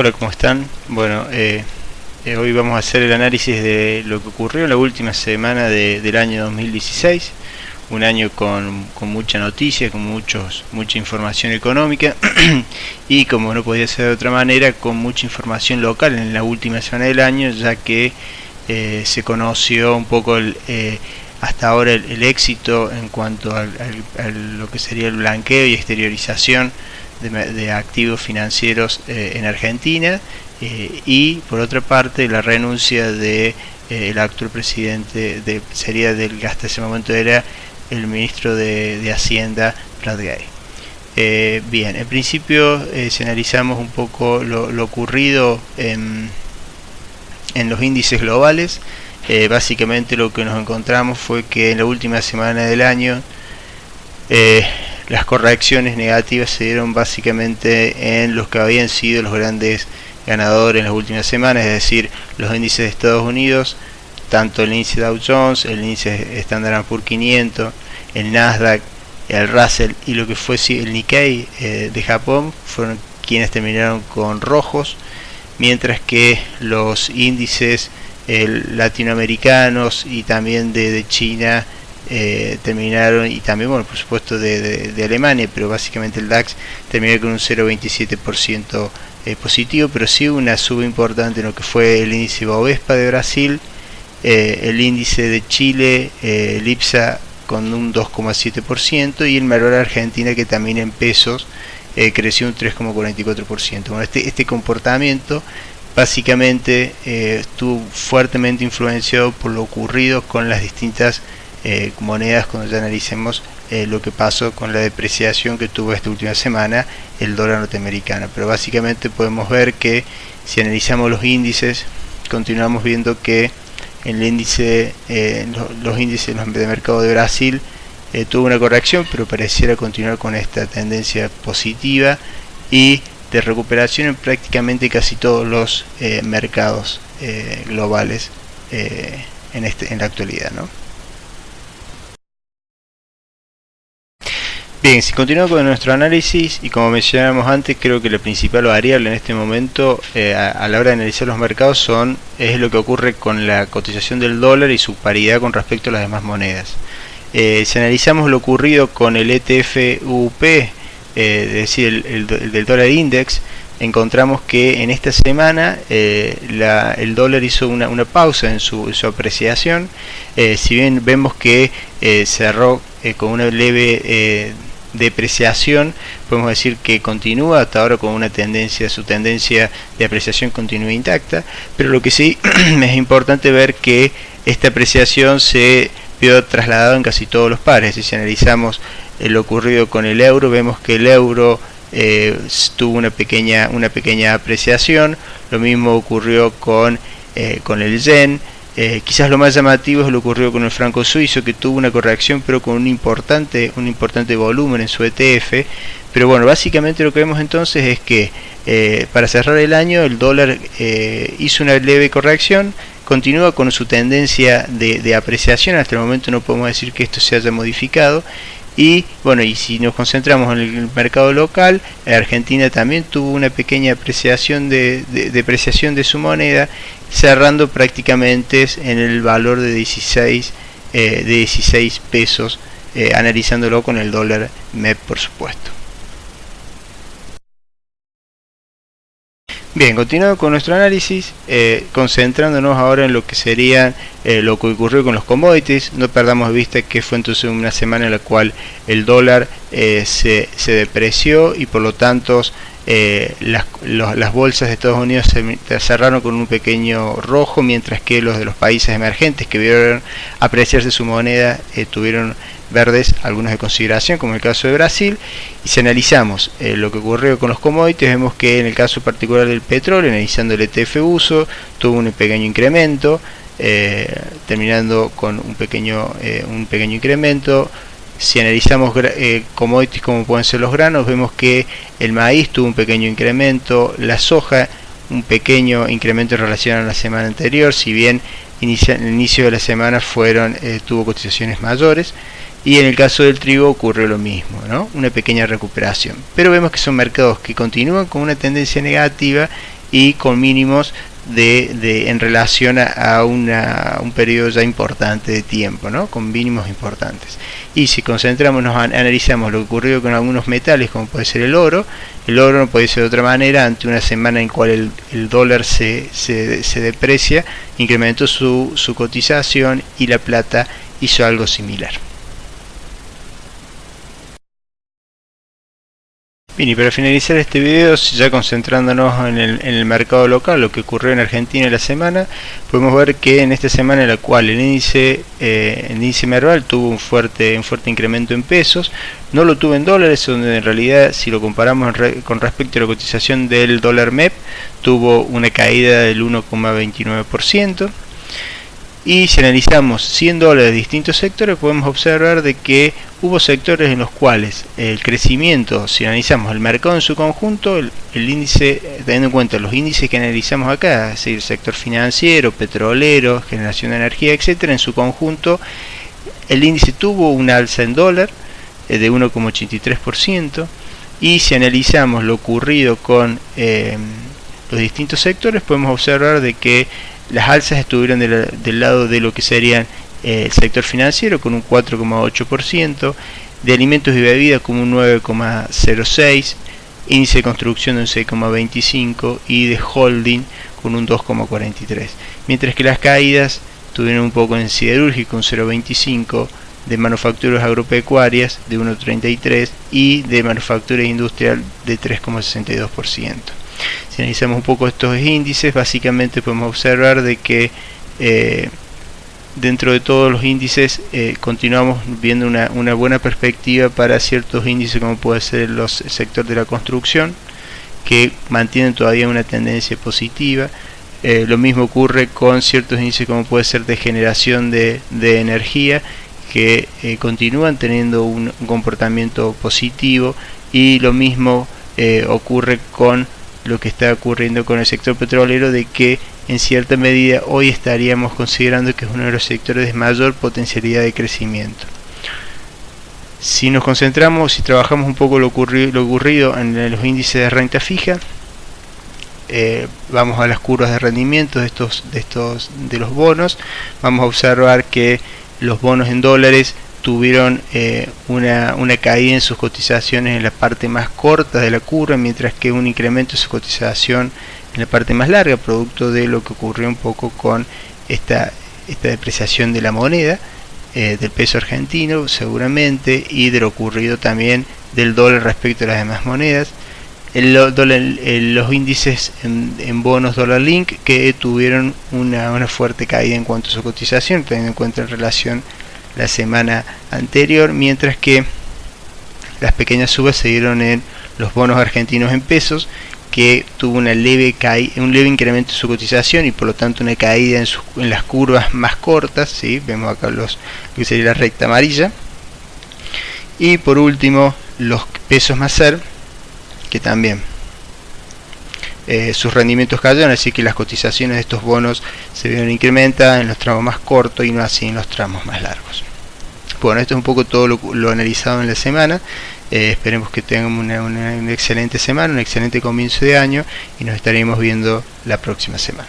Hola, ¿cómo están? Bueno, hoy vamos a hacer el análisis de lo que ocurrió en la última semana del año 2016, un año con mucha noticia, con mucha información económica y, como no podía ser de otra manera, con mucha información local en la última semana del año, ya que se conoció un poco hasta ahora el éxito en cuanto a lo que sería el blanqueo y exteriorización de activos financieros en Argentina, y por otra parte la renuncia de el actual presidente que hasta ese momento era el ministro de Hacienda, Prat Gay. Bien, en principio si analizamos un poco lo ocurrido en los índices globales, básicamente lo que nos encontramos fue que en la última semana del año las correcciones negativas se dieron básicamente en los que habían sido los grandes ganadores en las últimas semanas, es decir, los índices de Estados Unidos, tanto el índice Dow Jones, el índice Standard & Poor's 500, el Nasdaq, el Russell y lo que fue el Nikkei de Japón fueron quienes terminaron con rojos, mientras que los índices latinoamericanos y también de China terminaron, y también, bueno, por supuesto de Alemania, pero básicamente el DAX terminó con un 0,27% positivo, pero sí una suba importante en lo que fue el índice Bovespa de Brasil, el índice de Chile, el IPSA, con un 2,7%, y el Merval Argentina, que también en pesos creció un 3,44%. Bueno, este comportamiento básicamente estuvo fuertemente influenciado por lo ocurrido con las distintas monedas, cuando ya analicemos lo que pasó con la depreciación que tuvo esta última semana el dólar norteamericano. Pero básicamente podemos ver que si analizamos los índices, continuamos viendo que el índice, los índices de mercado de Brasil tuvo una corrección, pero pareciera continuar con esta tendencia positiva y de recuperación en prácticamente casi todos los mercados globales en la actualidad, ¿no? Bien, si continuamos con nuestro análisis, y como mencionábamos antes, creo que la principal variable en este momento a la hora de analizar los mercados es lo que ocurre con la cotización del dólar y su paridad con respecto a las demás monedas. Si analizamos lo ocurrido con el ETF UP, es decir, el del dólar index, encontramos que en esta semana el dólar hizo una pausa en su apreciación. Si bien vemos que cerró con una leve depreciación, podemos decir que continúa hasta ahora con su tendencia de apreciación continúa intacta, pero lo que sí es importante ver que esta apreciación se vio trasladada en casi todos los pares. Si analizamos lo ocurrido con el euro, vemos que el euro tuvo una pequeña apreciación. Lo mismo ocurrió con el yen. Quizás lo más llamativo es lo ocurrido con el franco suizo, que tuvo una corrección pero con un importante volumen en su ETF. Pero bueno, básicamente lo que vemos entonces es que para cerrar el año el dólar hizo una leve corrección, continúa con su tendencia de apreciación. Hasta el momento no podemos decir que esto se haya modificado. Y bueno, y si nos concentramos en el mercado local, Argentina también tuvo una pequeña apreciación de su moneda, cerrando prácticamente en el valor de 16 pesos, analizándolo con el dólar MEP, por supuesto. Bien, continuando con nuestro análisis, concentrándonos ahora en lo que sería lo que ocurrió con los commodities. No perdamos de vista que fue entonces una semana en la cual el dólar se depreció, y por lo tanto las bolsas de Estados Unidos se cerraron con un pequeño rojo, mientras que los de los países emergentes que vieron apreciarse su moneda tuvieron verdes, algunos de consideración, como el caso de Brasil. Y si analizamos lo que ocurrió con los commodities, vemos que en el caso particular del petróleo, analizando el ETF uso, tuvo un pequeño incremento, terminando con un pequeño incremento. Si analizamos commodities como pueden ser los granos, vemos que el maíz tuvo un pequeño incremento, la soja un pequeño incremento en relación a la semana anterior, si bien el inicio de la semana tuvo cotizaciones mayores. Y en el caso del trigo ocurrió lo mismo, ¿no? Una pequeña recuperación. Pero vemos que son mercados que continúan con una tendencia negativa y con mínimos en relación a un periodo ya importante de tiempo, ¿no? Con mínimos importantes. Y si analizamos lo que ocurrió con algunos metales, como puede ser el oro no puede ser de otra manera. Ante una semana en cual el dólar se deprecia, incrementó su cotización, y la plata hizo algo similar. Bien, y para finalizar este video, ya concentrándonos en el mercado local, lo que ocurrió en Argentina en la semana, podemos ver que en esta semana, en la cual el índice Merval tuvo un fuerte incremento en pesos, no lo tuvo en dólares, donde en realidad, si lo comparamos con respecto a la cotización del dólar MEP, tuvo una caída del 1,29%. Y si analizamos 100 dólares de distintos sectores, podemos observar de que hubo sectores en los cuales el crecimiento, si analizamos el mercado en su conjunto, el índice, teniendo en cuenta los índices que analizamos acá, es decir, el sector financiero, petrolero, generación de energía, etcétera, en su conjunto el índice tuvo un alza en dólar de 1,83%. y si analizamos lo ocurrido con los distintos sectores, podemos observar de que las alzas estuvieron del lado de lo que serían el sector financiero, con un 4,8%, de alimentos y bebidas con un 9,06%, índice de construcción de un 6,25% y de holding con un 2,43%, mientras que las caídas tuvieron un poco en siderúrgico, un 0,25%, de manufacturas agropecuarias de 1,33% y de manufactura industrial de 3,62%. Si analizamos un poco estos índices, básicamente podemos observar de que dentro de todos los índices continuamos viendo una buena perspectiva para ciertos índices, como puede ser el sector de la construcción, que mantienen todavía una tendencia positiva. Lo mismo ocurre con ciertos índices, como puede ser de generación de energía, que continúan teniendo un comportamiento positivo, y lo mismo ocurre con lo que está ocurriendo con el sector petrolero, de que en cierta medida hoy estaríamos considerando que es uno de los sectores de mayor potencialidad de crecimiento. Si nos concentramos y trabajamos un poco lo ocurrido en los índices de renta fija, vamos a las curvas de rendimiento de los bonos, vamos a observar que los bonos en dólares tuvieron una caída en sus cotizaciones en la parte más corta de la curva, mientras que un incremento en su cotización en la parte más larga, producto de lo que ocurrió un poco con esta depreciación de la moneda, del peso argentino seguramente, y de lo ocurrido también del dólar respecto a las demás monedas. Los índices en bonos dólar link, que tuvieron una fuerte caída en cuanto a su cotización, teniendo en cuenta en relación la semana anterior, mientras que las pequeñas subas se dieron en los bonos argentinos en pesos, que tuvo un leve incremento en su cotización y por lo tanto una caída en las curvas más cortas, ¿sí? Vemos acá lo que sería la recta amarilla. Y por último, los pesos Macer, que también sus rendimientos cayeron, así que las cotizaciones de estos bonos se vieron incrementadas en los tramos más cortos y no así en los tramos más largos. Bueno, esto es un poco todo lo analizado en la semana. Esperemos que tengan una excelente semana, un excelente comienzo de año, y nos estaremos viendo la próxima semana.